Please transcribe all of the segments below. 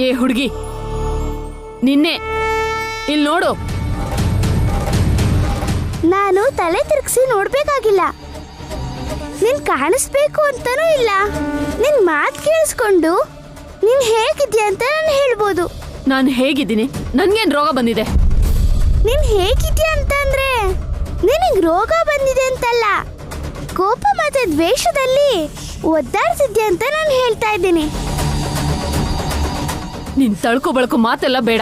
ಏ ಹುಡುಗಿ, ನಿನ್ನೆ ಇಲ್ಲಿ ನೋಡು. ನಾನು ತಲೆ ತಿರುಗಿಸಿ ನೋಡ್ಬೇಕಾಗಿಲ್ಲ, ನೀನ್ ಕಾಣಿಸ್ಬೇಕು ಅಂತಾನೂ ಇಲ್ಲ. ನಿನ್ ಮಾತು ಕೇಳಿಸ್ಕೊಂಡು ನೀನ್ ಹೇಗಿದ್ಯಾ ಅಂತ ನಾನು ಹೇಳ್ಬೋದು. ನಾನು ಹೇಗಿದ್ದೀನಿ? ನನ್ಗೇನ್ ರೋಗ ಬಂದಿದೆ? ನೀನ್ ಹೇಗಿದ್ಯಾ ಅಂತಂದ್ರೆ ನಿನಗ್ ರೋಗ ಬಂದಿದೆ ಅಂತಲ್ಲ, ಕೋಪ ಮತ್ತೆ ದ್ವೇಷದಲ್ಲಿ ಒದ್ದಾಡ್ತಿದ್ಯಾ ಅಂತ ನಾನು ಹೇಳ್ತಾ ಇದ್ದೀನಿ. ನಿನ್ ತಳ್ಕೊ ಬಳಕು ಮಾತೆಲ್ಲ ಬೇಡ.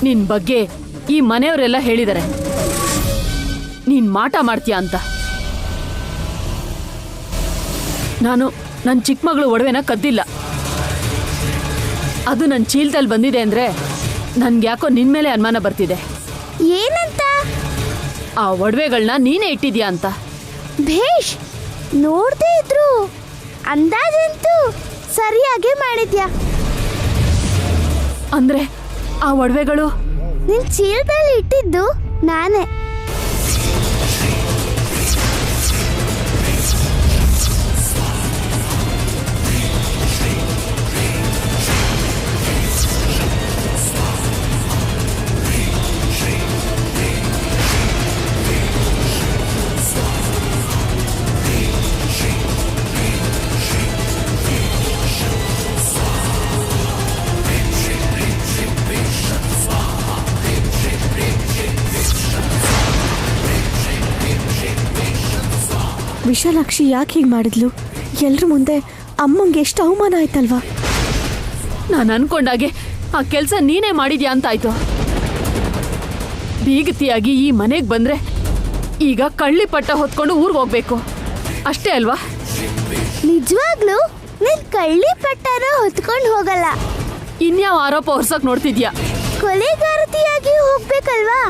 ನಿನ್ ಬಗ್ಗೆ ಈ ಮನೆಯವರೆಲ್ಲ ಹೇಳಿದ್ದಾರೆ ನೀನ್ ಮಾಟ ಮಾಡ್ತೀಯ ಅಂತ. ನಾನು ನನ್ನ ಚಿಕ್ಕ ಮಗಳು ಒಡವೆನ ಕದ್ದಿಲ್ಲ. ಅದು ನನ್ನ ಚೀಲದಲ್ಲಿ ಬಂದಿದೆ ಅಂದ್ರೆ ನನ್ಗೆ ಯಾಕೋ ನಿನ್ ಮೇಲೆ ಅನುಮಾನ ಬರ್ತಿದೆ. ಏನಂತ? ಆ ಒಡವೆಗಳನ್ನ ನೀನೇ ಇಟ್ಟಿದ್ಯಾ ಅಂತ. ಭೇಷ್, ನೋಡ್ದೇ ಇದ್ರು ಅಂದಾಜಂತೂ ಸರಿಯಾಗಿ ಮಾಡಿದ್ಯಾ. ಅಂದ್ರೆ ಆ ಒಡವೆಗಳು ನಿನ್ ಚೀಲದಲ್ಲಿ ಇಟ್ಟಿದ್ದು ನಾನೇ. ವಿಶಾಲಾಕ್ಷಿ ಯಾಕೆ ಹೀಗೆ ಮಾಡಿದ್ಲು? ಎಲ್ರ ಮುಂದೆ ಅಮ್ಮಂಗೆ ಎಷ್ಟು ಅವಮಾನ ಆಯ್ತಲ್ವಾ? ನಾನು ಅನ್ಕೊಂಡಾಗೆ ಆ ಕೆಲಸ ನೀನೇ ಮಾಡಿದ್ಯಾ ಅಂತಾಯ್ತು. ಬೀಗತಿಯಾಗಿ ಈ ಮನೆಗೆ ಬಂದ್ರೆ ಈಗ ಕಳ್ಳಿ ಪಟ್ಟ ಹೊತ್ಕೊಂಡು ಊರಿಗೆ ಹೋಗ್ಬೇಕು ಅಷ್ಟೇ ಅಲ್ವಾ? ನಿಜವಾಗ್ಲೂ ನೀನ್ ಕಳ್ಳಿ ಪಟ್ಟನ ಹೊತ್ಕೊಂಡು ಹೋಗಲ್ಲ. ಇನ್ಯಾವ ಆರೋಪ ಹೊರ್ಸಕ್ ನೋಡ್ತಿದ್ಯಾ? ಕೊಲೆಗಾರತಿಯಾಗಿ ಹೋಗ್ಬೇಕಲ್ವಾ?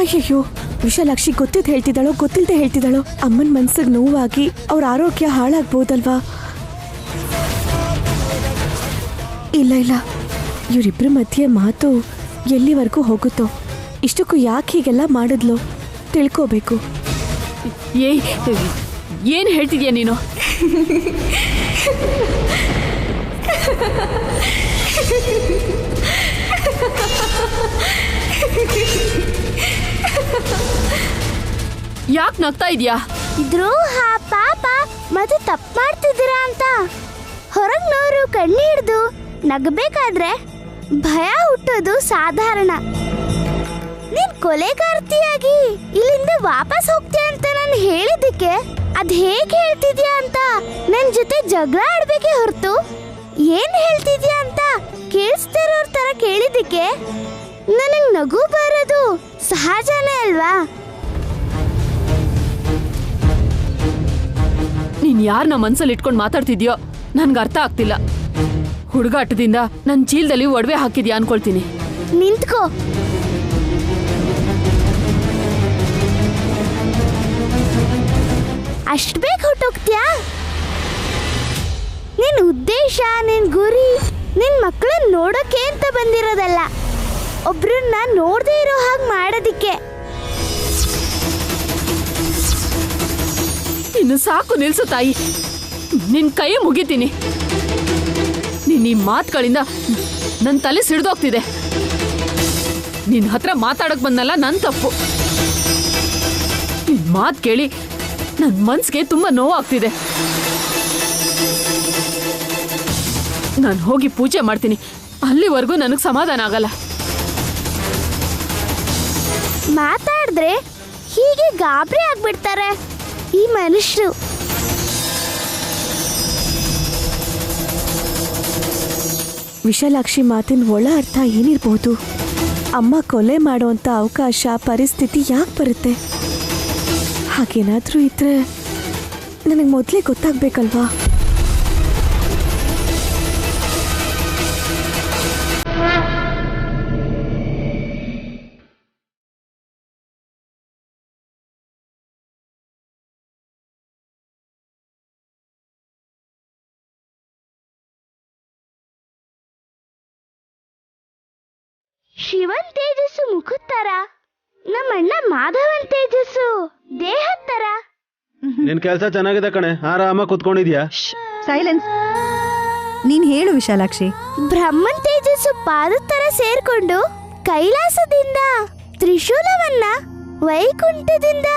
ಅಯ್ಯಯ್ಯೋ, ವಿಶಾಲಾಕ್ಷಿ ಗೊತ್ತಿದ್ದು ಹೇಳ್ತಿದ್ದಾಳೋ ಗೊತ್ತಿಲ್ಲದೆ ಹೇಳ್ತಿದ್ದಾಳೋ? ಅಮ್ಮನ ಮನ್ಸಿಗೆ ನೋವಾಗಿ ಅವ್ರ ಆರೋಗ್ಯ ಹಾಳಾಗ್ಬೋದಲ್ವಾ? ಇಲ್ಲ ಇಲ್ಲ, ಇವರಿಬ್ಬರ ಮಧ್ಯೆ ಮಾತು ಎಲ್ಲಿವರೆಗೂ ಹೋಗುತ್ತೋ. ಇಷ್ಟಕ್ಕೂ ಯಾಕೆ ಹೀಗೆಲ್ಲ ಮಾಡಿದ್ಲು ತಿಳ್ಕೋಬೇಕು. ಏನ್ ಹೇಳ್ತಿದ್ಯಾ ನೀನು? ಯಾಕೆ ನಗ್ತಾ ಇದೀಯಾ? ದ್ರೋಹ, ಪಾಪ ಮತ್ತೆ ತಪ್ಪು ಮಾಡ್ತಿದ್ದೀರಾ ಅಂತ ಹೊರಗ್ನವರು ಕಣ್ಣಿ ಹಿಡ್ದು ನಗಬೇಕಾದ್ರೆ ಭಯ ಹುಟ್ಟೋದು ಸಾಧಾರಣ. ನೀನ್ ಕೊಲೆಗಾರ್ತಿಯಾಗಿ ಇಲ್ಲಿಂದ ವಾಪಸ್ ಹೋಗ್ತೀಯ ಅಂತ ನಾನು ಹೇಳಿದ್ದಕ್ಕೆ ಅದ್ ಹೇಗೆ ಹೇಳ್ತಿದ್ಯಾ ಅಂತ ನನ್ ಜೊತೆ ಜಗಳ ಆಡ್ಬೇಕೆ ಹೊರತು ಏನ್ ಹೇಳ್ತಿದ್ಯಾ ಅಂತ ಕೇಳಿಸ್ತಿರೋರ್ ತರ ಕೇಳಿದ್ದಕ್ಕೆ ನನಗ್ ನಗು ಬರೋದು ಸಹಜನೇ ಅಲ್ವಾ? ನೀನ್ ಯಾರನ್ನ ಮನ್ಸಲ್ಲಿ ಇಟ್ಕೊಂಡು ಮಾತಾಡ್ತಿದ್ಯೋ ನನ್ಗೆ ಅರ್ಥ ಆಗ್ತಿಲ್ಲ. ಹುಡುಗಾಟದಿಂದ ನನ್ನ ಚೀಲದಲ್ಲಿ ಒಡವೆ ಹಾಕಿದ್ಯಾ ಅನ್ಕೊಳ್ತೀನಿ. ನಿಂತ್ಕೋ. ಅಷ್ಟ್ ಬೇಗ ಹೊಟ್ಟೋಗ್ತೀಯಾ? ನಿನ್ ಉದ್ದೇಶ, ನಿನ್ ಗುರಿ ನಿನ್ ಮಕ್ಕಳನ್ನ ನೋಡೋಕೆ ಅಂತ ಬಂದಿರೋದಲ್ಲ, ಒಬ್ರನ್ನ ನೋಡದೇ ಇರೋ ಹಾಗೆ ಮಾಡೋದಿಕ್ಕೆ. ಇನ್ನು ಸಾಕು ನಿಲ್ಸು ತಾಯಿ, ನಿನ್ ಕೈ ಮುಗಿತೀನಿ. ನೀನ್ ಈ ಮಾತುಗಳಿಂದ ನನ್ನ ತಲೆ ಸಿಡ್ದೋಗ್ತಿದೆ. ನಿನ್ ಹತ್ರ ಮಾತಾಡಕ್ ಬಂದಲ್ಲ ನನ್ ತಪ್ಪು. ನಿನ್ ಮಾತು ಕೇಳಿ ನನ್ ಮನ್ಸಿಗೆ ತುಂಬಾ ನೋವಾಗ್ತಿದೆ. ನಾನು ಹೋಗಿ ಪೂಜೆ ಮಾಡ್ತೀನಿ, ಅಲ್ಲಿವರೆಗೂ ನನಗೆ ಸಮಾಧಾನ ಆಗಲ್ಲ. ಮಾತಾಡಿದ್ರೆ ಹೀಗೆ ಗಾಬರಿ ಆಗ್ಬಿಡ್ತಾರೆ ಈ ಮನುಷ್ಯರು. ವಿಶಾಲಾಕ್ಷಿ ಮಾತಿನ ಒಳ ಅರ್ಥ ಏನಿರ್ಬೋದು? ಅಮ್ಮ ಕೊಲೆ ಮಾಡುವಂಥ ಅವಕಾಶ, ಪರಿಸ್ಥಿತಿ ಯಾಕೆ ಬರುತ್ತೆ? ಹಾಗೇನಾದರೂ ಇದ್ರೆ ನನಗೆ ಮೊದಲೇ ಗೊತ್ತಾಗಬೇಕಲ್ವಾ? ಶಿವನ್ ತೇಜಸ್ಸು ಮುಖದ ತರ, ನಮ್ಮಣ್ಣ ಮಾಧವನ್ ತೇಜಸ್ಸು ದೇಹದ ತರ. ನಿನ್ ಕೆಲ್ಸ ಚೆನ್ನಾಗಿದೆ ಕಣೆ, ಆರಾಮ ಕುತ್ಕೊಂಡಿದ್ಯಾ. ಸೈಲೆನ್ಸ್. ನೀನ್ ಹೇಳು ವಿಶಾಲಾಕ್ಷಿ. ಬ್ರಹ್ಮನ್ ತೇಜಸ್ಸು ಪಾದದ ತರ ಸೇರ್ಕೊಂಡು ಕೈಲಾಸದಿಂದ ತ್ರಿಶೂಲವನ್ನ, ವೈಕುಂಠದಿಂದ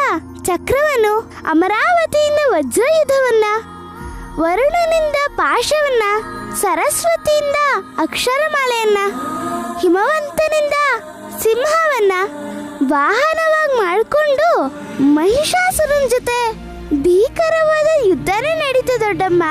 ಚಕ್ರವನ್ನು, ಅಮರಾವತಿಯಿಂದ ವಜ್ರಯುಧವನ್ನ, ವರುಣನಿಂದ ಪಾಶವನ್ನ, ಸರಸ್ವತಿಯಿಂದ ಅಕ್ಷರಮಾಲೆಯನ್ನ, ಹಿಮವಂತನಿಂದ ಸಿಂಹವನ್ನ ವಾಹನವಾಗಿ ಮಾಡಿಕೊಂಡು ಮಹಿಷಾಸುರನ ಜೊತೆ ಭೀಕರವಾದ ಯುದ್ಧನೇ ನಡೀತು ದೊಡ್ಡಮ್ಮ.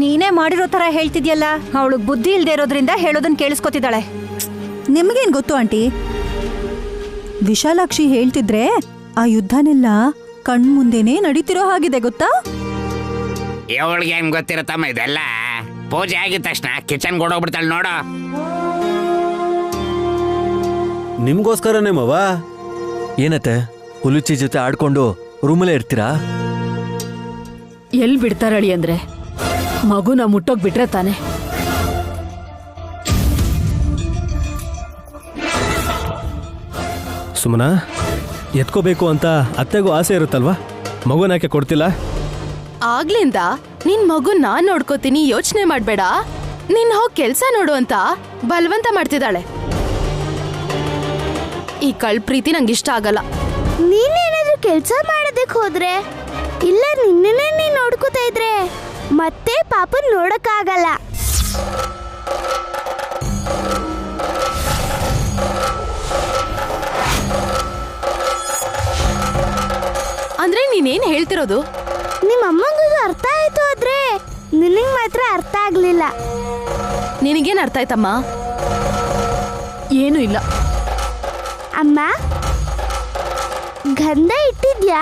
ನೀನೇ ಮಾಡಿರೋ ತರ ಹೇಳ್ತಿದ್ಯಲ್ಲ. ಅವಳು ಬುದ್ಧಿ ಇಲ್ದೇ ಇರೋದ್ರಿಂದ ಹೇಳೋದನ್ನ ಕೇಳಿಸ್ಕೊತಿದ್ದಾಳೆ. ನಿಮ್ಗೇನ್ ಗೊತ್ತು ಆಂಟಿ? ವಿಶಾಲಾಕ್ಷಿ ಹೇಳ್ತಿದ್ರೆ ಆ ಯುದ್ಧನೆಲ್ಲ ಕಣ್ಮುಂದೆನೇ ನಡೀತಿರೋ ಹಾಗಿದೆ ಗೊತ್ತಾ? ಇವಳಿಗೆ ಏನ್ ಗೊತ್ತಿರತ್ತಮ್ಮ ಇದೆಲ್ಲ. ಪೂಜೆ ಆಗಿದ ತಕ್ಷಣ ಕಿಚನ್ ಓಡೋಗ್ಬಿಡ್ತಾಳೆ ನೋಡು. ನಿಮ್ಗೋಸ್ಕರನೇ ಮವ. ಏನತ್ತೆ ಹುಲುಚಿ ಜೊತೆ ಆಡ್ಕೊಂಡು ರೂಮಲ್ಲೇ ಇರ್ತೀರಾ? ಎಲ್ ಬಿಡ್ತಾರಳಿ ಅಂದ್ರೆ ಮಗುನ ಮುಟ್ಟೋಗ್ ಬಿಟ್ರೆ ತಾನೆ. ಸುಮನಾ, ಎತ್ಕೋಬೇಕು ಅಂತ ಅತ್ತೆಗೂ ಆಸೆ ಇರುತ್ತಲ್ವಾ, ಮಗುನ ಯಾಕೆ ಕೊಡ್ತಿಲ್ಲ? ಆಗ್ಲಿಂದ ನಿನ್ ಮಗು ನಾನ್ ನೋಡ್ಕೋತೀನಿ, ಯೋಚನೆ ಮಾಡ್ಬೇಡ, ನಿನ್ ಹೋಗ್ ಕೆಲ್ಸ ನೋಡು ಅಂತ ಬಲವಂತ ಮಾಡ್ತಿದ್ದಾಳೆ. ಈ ಕಳ್ ಪ್ರೀತಿ ನಂಗಿಷ್ಟ ಆಗಲ್ಲ. ನೀನೇನಾದ್ರೂ ಕೆಲ್ಸ ಮಾಡೋದಕ್ ಹೋದ್ರೆ, ಇಲ್ಲ ನಿನ್ನೇ ನೀನ್ ನೋಡ್ಕೋತಾ ಇದ್ರೆ ಮತ್ತೆ ಪಾಪನ್ ನೋಡಕ್ಕಾಗಲ್ಲ. ಅಂದ್ರೆ ನೀನೇನ್ ಹೇಳ್ತಿರೋದು? ನಿಮ್ಮ ಅಮ್ಮಂಗೂ ಅರ್ಥ ಆಯ್ತು ಆದ್ರೆ ನಿನಗ್ ಮಾತ್ರ ಅರ್ಥ ಆಗ್ಲಿಲ್ಲ. ನಿನಗೇನ್ ಅರ್ಥ ಆಯ್ತಮ್ಮ? ಏನೂ ಇಲ್ಲ. ಅಮ್ಮ, ಗಂಧ ಇಟ್ಟಿದ್ಯಾ?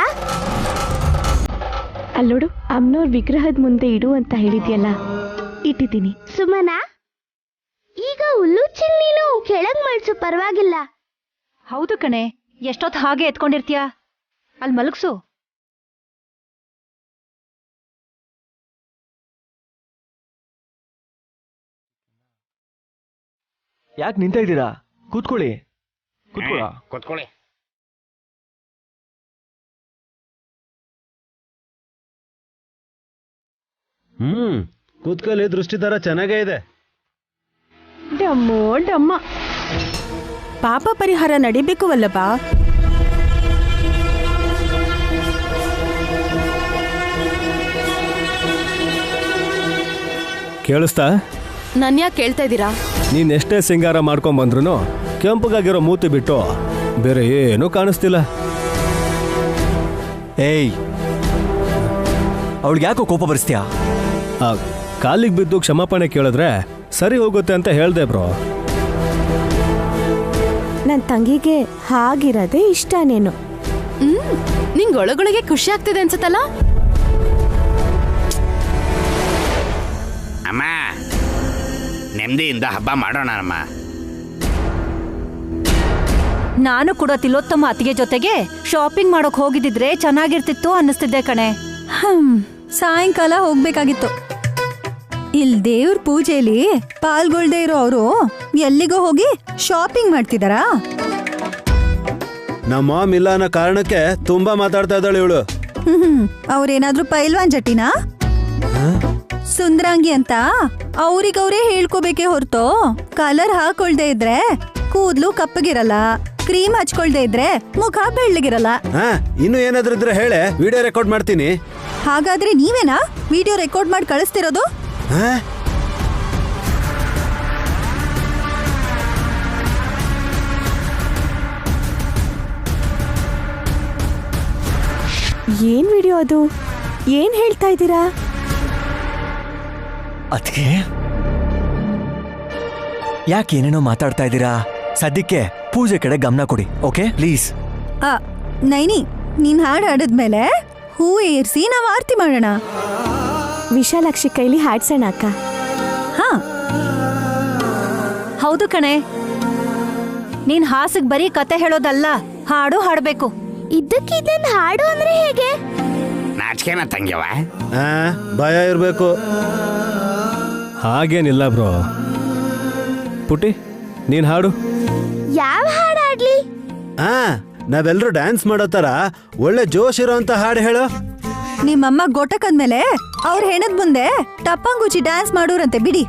ಅಲ್ಲೋಡು, ಅಮ್ಮನವ್ರ ವಿಗ್ರಹದ ಮುಂದೆ ಇಡು ಅಂತ ಹೇಳಿದ್ಯಲ್ಲ, ಇಟ್ಟಿದ್ದೀನಿ. ಸುಮನ, ಈಗ ಹುಲ್ಲುಚ್ಚಿನ ನೀನು ಕೆಳಗ್ ಮಳ್ಸು, ಪರವಾಗಿಲ್ಲ. ಹೌದು ಕಣೆ, ಎಷ್ಟೊತ್ತು ಹಾಗೆ ಎತ್ಕೊಂಡಿರ್ತೀಯ, ಅಲ್ಲಿ ಮಲಗ್ಸು. ಯಾಕೆ ನಿಂತ ಇದ್ದೀರಾ? ಕೂತ್ಕೊಳ್ಳಿ. ಕೂತ್ಕೊಳ್ಳಿ. ಕೂತ್ಕೊಳ್ಳಿ, ದೃಷ್ಟಿ ತರ ಚೆನ್ನಾಗೇ ಇದೆ. ಡಮ್ಮೋ ಡಮ್ಮ. ಪಾಪ ಪರಿಹಾರ ನಡಿಬೇಕು ವಲ್ಲಭ. ಕೇಳಿಸ್ತಾ? ನನ್ ಯಾಕೆ ಕೇಳ್ತಾ ಇದ್ದೀರಾ? ನೀನ್ ಎಷ್ಟೇ ಸಿಂಗಾರ ಮಾಡ್ಕೊಂಡ್ ಬಂದ್ರು ಕೆಂಪಗಾಗಿರೋ ಮೂತಿ ಬಿಟ್ಟು ಬೇರೆ ಏನೂ ಕಾಣಿಸ್ತಿಲ್ಲ. ಏಯ್, ಅವಳಿಗೆ ಯಾಕೋ ಕೋಪ ಬರ್ಸ್ತೀಯಾ? ಆ ಕಾಲಿಗೆ ಬಿದ್ದು ಕ್ಷಮಾಪಣೆ ಕೇಳಿದ್ರೆ ಸರಿ ಹೋಗುತ್ತೆ ಅಂತ ಹೇಳ್ದೆ ಬ್ರೋ. ನನ್ನ ತಂಗಿಗೆ ಹಾಗಿರೋದೇ ಇಷ್ಟನೇನು. ನಿಂಗ್ ಒಳಗೊಳಗೆ ಖುಷಿ ಆಗ್ತಿದೆ ಅನ್ಸತ್ತಲ್ಲ? ಅಮ್ಮ, ನೆಮ್ಮದಿಯಿಂದ ಹಬ್ಬ ಮಾಡೋಣ ಅಮ್ಮ. ನಾನು ಕೂಡ ತಿಲೋತ್ತಮ ಅತ್ತಿಗೆ ಜೊತೆಗೆ ಶಾಪಿಂಗ್ ಮಾಡೋಕ್ ಹೋಗಿದ್ದಿದ್ರೆ ಚೆನ್ನಾಗಿರ್ತಿತ್ತು ಅನ್ನಿಸ್ತಿದ್ದೆ ಕಣೆ. ಸಾಯಂಕಾಲ ಹೋಗ್ಬೇಕಾಗಿತ್ತು. ಇಲ್ ದೇವ್ರ ಪೂಜೆಲಿ ಪಾಲ್ಗೊಳ್ದೇ ಇರೋ ಅವರು ಎಲ್ಲಿಗೋ ಹೋಗಿ ಶಾಪಿಂಗ್ ಮಾಡ್ತಿದಾರಾ? ನಮ್ಮ ಮಾಮ್ ಇಲ್ಲ ಅನ್ನೋ ಕಾರಣಕ್ಕೆ ತುಂಬಾ ಮಾತಾಡ್ತಾ ಇದ್ದಾಳೆ ಇವಳು. ಅವ್ರೇನಾದ್ರೂ ಪೈಲ್ವಾನ್ ಜಟಿನಾ? ಸುಂದ್ರಾಂಗಿ ಅಂತ ಅವ್ರಿಗವ್ರೇ ಹೇಳ್ಕೋಬೇಕೇ ಹೊರತು ಕಲರ್ ಹಾಕೊಳ್ದೆ ಇದ್ರೆ ಕೂದ್ಲು ಕಪ್ಪಗಿರಲ್ಲ, ಕ್ರೀಮ್ ಹಚ್ಕೊಳ್ದೆ ಇದ್ರೆ ಮುಖ ಬೆಳ್ಳಗಿರಲ್ಲ. ಇನ್ನು ಏನಾದ್ರೂ ಇದ್ರೆ ಹೇಳೆ, ವಿಡಿಯೋ ರೆಕಾರ್ಡ್ ಮಾಡ್ತೀನಿ. ಹಾಗಾದ್ರೆ ನೀವೇನಾ ವಿಡಿಯೋ ರೆಕಾರ್ಡ್ ಮಾಡಿ ಕಳಿಸ್ತಿರೋದು? ಏನ್ ವಿಡಿಯೋ ಅದು? ಏನ್ ಹೇಳ್ತಾ ಇದ್ದೀರಾ? ಅದಕ್ಕೆ ಯಾಕೆ ಏನೇನೋ ಮಾತಾಡ್ತಾ ಇದ್ದೀರಾ? ಸದ್ಯಕ್ಕೆ ಪೂಜೆ ಕಡೆ ಗಮನ ಕೊಡಿ, ಓಕೆ ಪ್ಲೀಸ್. ನೈನಿ, ನೀನ್ ಹಾಡು ಹಾಡಿದ್ಮೇಲೆ ಹೂ ಏರ್ಸಿ ನಾವ್ ಆರತಿ ಮಾಡೋಣ. ವಿಶಾಲಾಕ್ಷಿ ಕೈಲಿ ಹಾಡ್ಸೋಣ ಅಕ್ಕ. ಹಾ ಹೌದು ಕಣೆ, ನೀನ್ ಹಾಸಿಗೆ ಬರೀ ಕತೆ ಹೇಳೋದಲ್ಲ, ಹಾಡು ಹಾಡ್ಬೇಕು. ಇದ್ದಕ್ಕಿದ್ದಂದು ಹಾಡು ಅಂದ್ರೆ ಹೇಗೆ? ನಾಚಿಕೆನ ತಂಗ್ಯವ? ಭಯ ಇರಬೇಕು. ಹಾಗೇನಿಲ್ಲ ಬ್ರೋ. ಪುಟಿ ನೀನ್ ಹಾಡು. ಯಾವ ಹಾಡು ಹಾಡ್ಲಿ? ನಾವೆಲ್ಲರೂ ಡ್ಯಾನ್ಸ್ ಮಾಡೋ ತರ ಒಳ್ಳೆ ಜೋಶ್ ಇರೋಂತ ಹಾಡು ಹೇಳು. ನಿಮ್ಮಮ್ಮ ಗೊಟಕಂದ್ಮೇಲೆ ಅವ್ರ ಹೆಣದ್ ಮುಂದೆ ಟಪ್ಪಂಗುಚಿ ಡ್ಯಾನ್ಸ್ ಮಾಡೋರಂತೆ ಬಿಡಿ.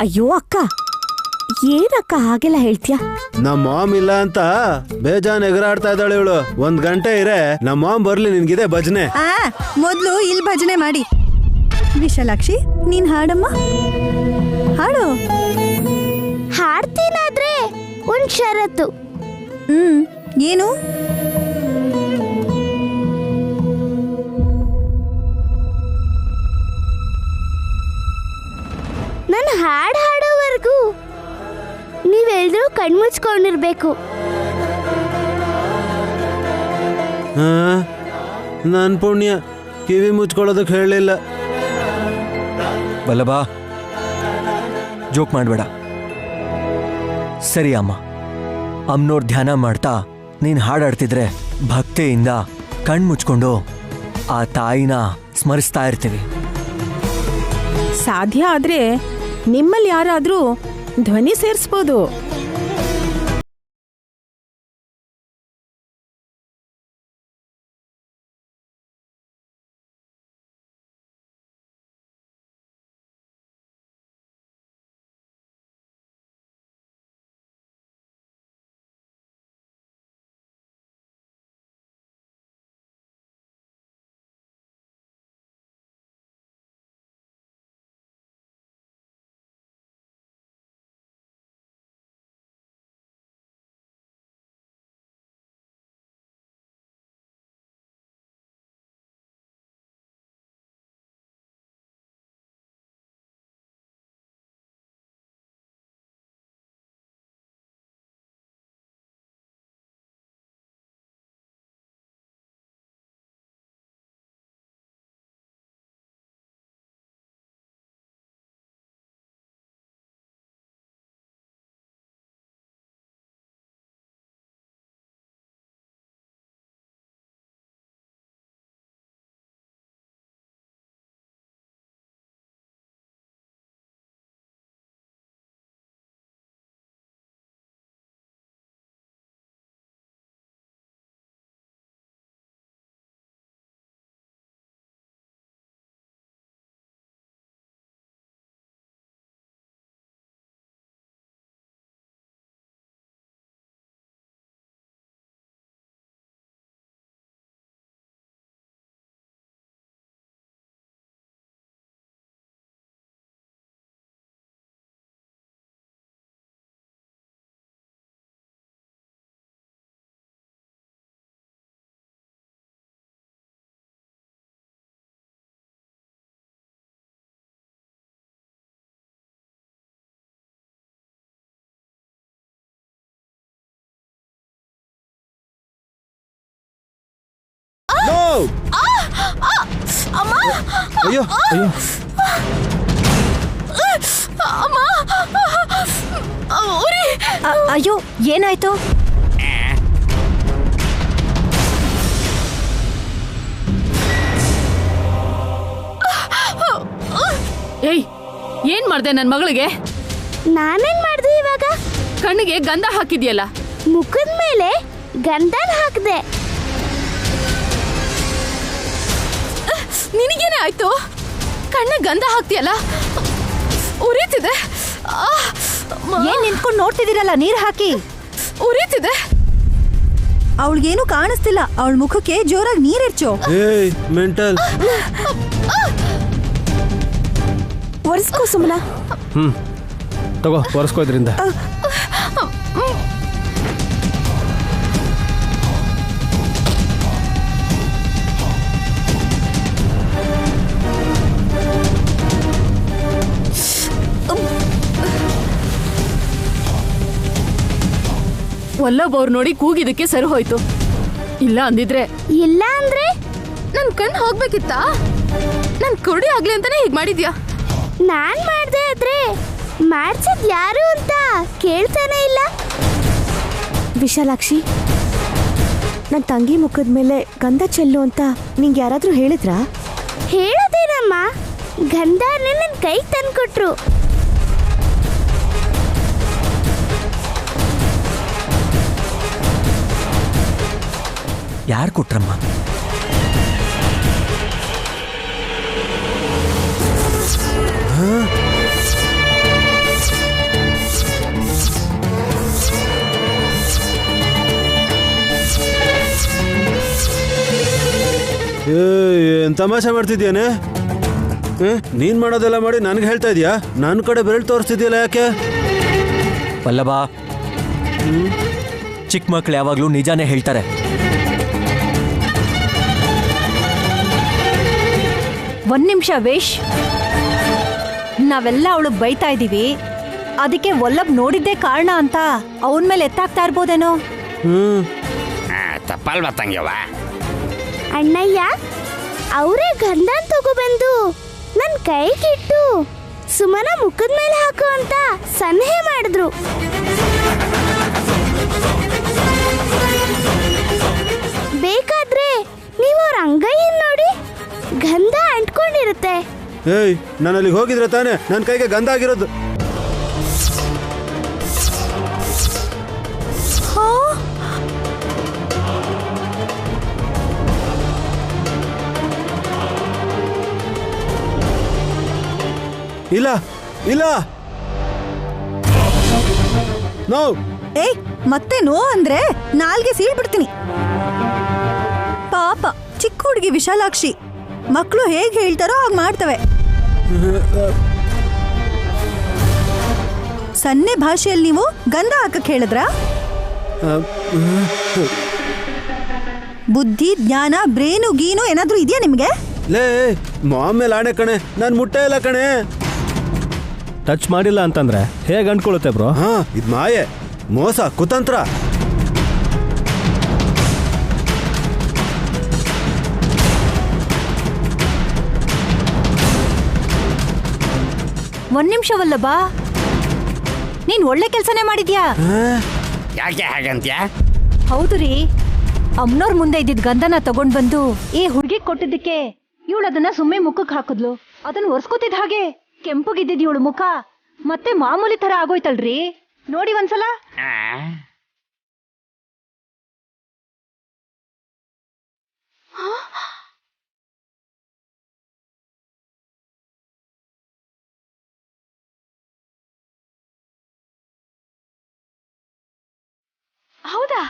ಅಯ್ಯೋ ಅಕ್ಕ, ಏನಕ್ಕ ಹಾಗೆಲ್ಲ ಹೇಳ್ತೀಯ? ನಮ್ಮ ಮಾಮ್ ಇಲ್ಲ ಅಂತ ಬೇಜಾನ್ ಎಗರಾಡ್ತಾ ಇದ್ದಾಳೆ ಇವಳು. 1 ಗಂಟೆ ಇರೇ, ನಮ್ಮ ಮಾಮ್ ಬರ್ಲಿ, ನಿನ್ಗಿದೆ ಭಜನೆ. ಮೊದ್ಲು ಇಲ್ಲಿ ಭಜನೆ ಮಾಡಿ. ವಿಶಾಲಾಕ್ಷಿ ನೀನ್ ಹಾಡಮ್ಮ, ಹಾಡು. ಹಾಡ್ತೀನಾದ್ರೆ ಒಂದ್ ಷರತ್ತು. ಏನು? ನಾನು ಹಾಡೋವರೆಗೂ ನೀವೆಲ್ಲರೂ ಕಣ್ಮುಚ್ಕೊಂಡಿರ್ಬೇಕು. ನನ್ ಪುಣ್ಯ, ಕಿವಿ ಮುಚ್ಕೊಳ್ಳೋದಕ್ಕೆ ಹೇಳಲಿಲ್ಲ. ವಲ್ಲಭ, ಜೋಕ್ ಮಾಡಬೇಡ. ಸರಿ ಅಮ್ಮ, ಅಮ್ಮನೋರ್ ಧ್ಯಾನ ಮಾಡ್ತಾ ನೀನ್ ಹಾಡಾಡ್ತಿದ್ರೆ ಭಕ್ತಿಯಿಂದ ಕಣ್ಮುಚ್ಕೊಂಡು ಆ ತಾಯಿನ ಸ್ಮರಿಸ್ತಾ ಇರ್ತೀವಿ. ಸಾಧ್ಯ ಆದ್ರೆ ನಿಮ್ಮಲ್ಲಿ ಯಾರಾದ್ರೂ ಧ್ವನಿ ಸೇರಿಸ್ಬೋದು. ಅಯ್ಯೋ ಅಯ್ಯೋ, ಅಯ್ಯೋ ಏನಾಯ್ತು? ಏಯ್, ಏನ್ ಮಾಡ್ದೆ ನನ್ ಮಗಳಿಗೆ? ನಾನೇನ್ ಮಾಡ್ದೆ ಇವಾಗ? ಕಣ್ಣಿಗೆ ಗಂಧ ಹಾಕಿದ್ಯಲ್ಲ. ಮುಖದ ಮೇಲೆ ಗಂಧನ ಹಾಕ್ದೆ. ನಿನಗೇನೆ ಆಯ್ತು? ಕಣ್ಣ ಗಂಧ ಹಾಕ್ತಿಯಲ್ಲ, ಉರಿತಿದೆ. ಏನ್ ನಿಂತ್ಕೊಂಡು ನೋಡ್ತಿದ್ದೀರಲ್ಲ, ನೀರ್ ಹಾಕಿ. ಉರಿತಿದೆ. ಅವಳಿಗೇನು ಕಾಣಿಸ್ತಿಲ್ಲ, ಅವಳ ಮುಖಕ್ಕೆ ಜೋರಾಗಿ ನೀರೆಚ್ಚು. ಏಯ್ ಮೆಂಟಲ್. ಒರೆಸ್ಕೋ ಸುಮ್ಮನ. ತಗೋ, ಒರೆಸ್ಕೋ ಇದರಿಂದ. ವಲ್ಲಭ್ ಅವ್ರು ನೋಡಿ ಕೂಗಿದಕ್ಕೆ ಸರಿ ಹೋಯ್ತು. ಇಲ್ಲ ಅಂದಿದ್ರೆ? ಇಲ್ಲ ಅಂದ್ರೆ ನನ್ ಕಣ್ ಹೋಗ್ಬೇಕಿತ್ತ? ನನ್ ಕುರುಡಿ ಆಗ್ಲಿ ಅಂತಾನೆ ಹೀಗ್ ಮಾಡಿದ್ಯಾ? ನಾನ್ ಮಾಡ್ದೆ ಆದ್ರೆ ಮಾಡ್ಸಿದ್ ಯಾರು ಅಂತ ಕೇಳ್ತಾನೆ ಇಲ್ಲ. ವಿಶಾಲಾಕ್ಷಿ, ನನ್ನ ತಂಗಿ ಮುಖದ ಮೇಲೆ ಗಂಧ ಚೆಲ್ಲು ಅಂತ ನಿಂಗೆ ಯಾರಾದರೂ ಹೇಳಿದ್ರಾ? ಹೇಳೋದೇನಮ್ಮ, ಗಂಧನೇ ನನ್ನ ಕೈ ತಂದ್ಕೊಟ್ರು. ಯಾರು ಕೊಟ್ರಮ್ಮ? ಏನ್ ತಮಾಷೆ ಮಾಡ್ತಿದ್ಯಾನೆ? ನೀನ್ ಮಾಡೋದೆಲ್ಲ ಮಾಡಿ ನನ್ಗೆ ಹೇಳ್ತಾ ಇದೀಯಾ? ನನ್ನ ಕಡೆ ಬೆರಳು ತೋರಿಸ್ತಿದ್ಯಲ್ಲ, ಯಾಕೆ? ಪಲ್ಲವ, ಚಿಕ್ಕ ಮಕ್ಳು ಯಾವಾಗ್ಲೂ ನಿಜಾನೇ ಹೇಳ್ತಾರೆ. ಒಂದ್ ನಿಮಿಷ ವೇಶ್, ನಾವೆಲ್ಲ ಅವಳು ಬೈತಾ ಇದೀವಿ, ಅದಕ್ಕೆ ವಲ್ಲಭ್ ನೋಡಿದ್ದೇ ಕಾರಣ ಅಂತ ಅವನ ಮೇಲೆ ಎತ್ತಾಕ್ತಾ ಇರ್ಬೋದೇನೋ. ತಪ್ಪಲ್ವಾ ತಂಗ್ಯವ? ಅಣ್ಣಯ್ಯ, ಅವರೇ ಗಂಧ ತಗೊಬಂದು ನನ್ನ ಕೈಗಿಟ್ಟು ಸುಮನ ಮುಖದ ಮೇಲೆ ಹಾಕು ಅಂತ ಸನ್ಹೆ ಮಾಡಿದ್ರು. ಬೇಕಾದ್ರೆ ನೀವು ಅವ್ರ ಅಂಗೈಯನ್ನು ನೋಡಿ, ಗಂಧ ಅಂಟ್ಕೊಂಡಿರುತ್ತೆ. ಏಯ್, ನಾನು ಅಲ್ಲಿಗೆ ಹೋಗಿದ್ರೆ ತಾನೇ ನನ್ನ ಕೈಗೆ ಗಂಧ ಆಗಿರೋದು. ಇಲ್ಲ ಇಲ್ಲ, ನೋ. ಏಯ್, ಮತ್ತೆ ನೋ ಅಂದ್ರೆ ನಾಲ್ಗೆ ಸೀಳ್ಬಿಡ್ತೀನಿ. ಪಾಪ ಚಿಕ್ಕ ಹುಡುಗಿ ವಿಶಾಲಾಕ್ಷಿ, ಮಕ್ಕಳು ಹೇಗೆ ಹೇಳ್ತಾರೋ ಹಾಗೆ ಮಾಡ್ತವೆ. ಸನ್ನೆ ಭಾಷೆಯಲ್ಲಿ ನೀವು ಗಂಧ ಹಾಕಕ್ ಹೇಳಿದ್ರಾ? ಬುದ್ಧಿ, ಜ್ಞಾನ, ಬ್ರೇನು, ಗೀನು ಏನಾದ್ರೂ ಇದೆಯಾ ನಿಮ್ಗೆ? ಲೇ, ಮೇಲೆ ಆಣೆ ಕಣೆ, ನಾನು ಮುಟ್ಟೆ ಇಲ್ಲ ಕಣೆ. ಟಚ್ ಮಾಡಿಲ್ಲ ಅಂತಂದ್ರೆ ಹೇಗೆ ಅಂಟ್ಕೊಳ್ಳುತ್ತೆ ಬ್ರೋ? ಹಾ, ಇದು ಮಾಯೆ, ಮೋಸ, ಕುತಂತ್ರ. ಒಂದ್ ನಿಮಿಷವಲ್ಲ ಬಾ, ನೀನ್ ಒಳ್ಳೆ ಕೆಲ್ಸನೇ ಮಾಡಿದ್ಯಾ. ಯಾಕೆ ಹಾಗಂತ್ಯ? ಹೌದು ರೀ, ಅಮ್ನೋರ್ ಮುಂದೆ ಇದ್ದಿದ್ ಗಂಧನ ತಗೊಂಡ್ ಬಂದು ಈ ಹುಡ್ಗಿ ಕೊಟ್ಟಿದ್ದಕ್ಕೆ ಇವಳು ಅದನ್ನ ಸುಮ್ಮನೆ ಮುಖಕ್ಕೆ ಹಾಕಿದ್ಲು. ಅದನ್ನ ಒರ್ಸ್ಕೊತಿದ್ ಹಾಗೆ ಕೆಂಪಗಿದ್ದಿದ್ ಇವಳು ಮುಖ ಮತ್ತೆ ಮಾಮೂಲಿ ತರ ಆಗೋಯ್ತಲ್ರಿ. ನೋಡಿ ಒಂದ್ಸಲ. ಹೌದಾ?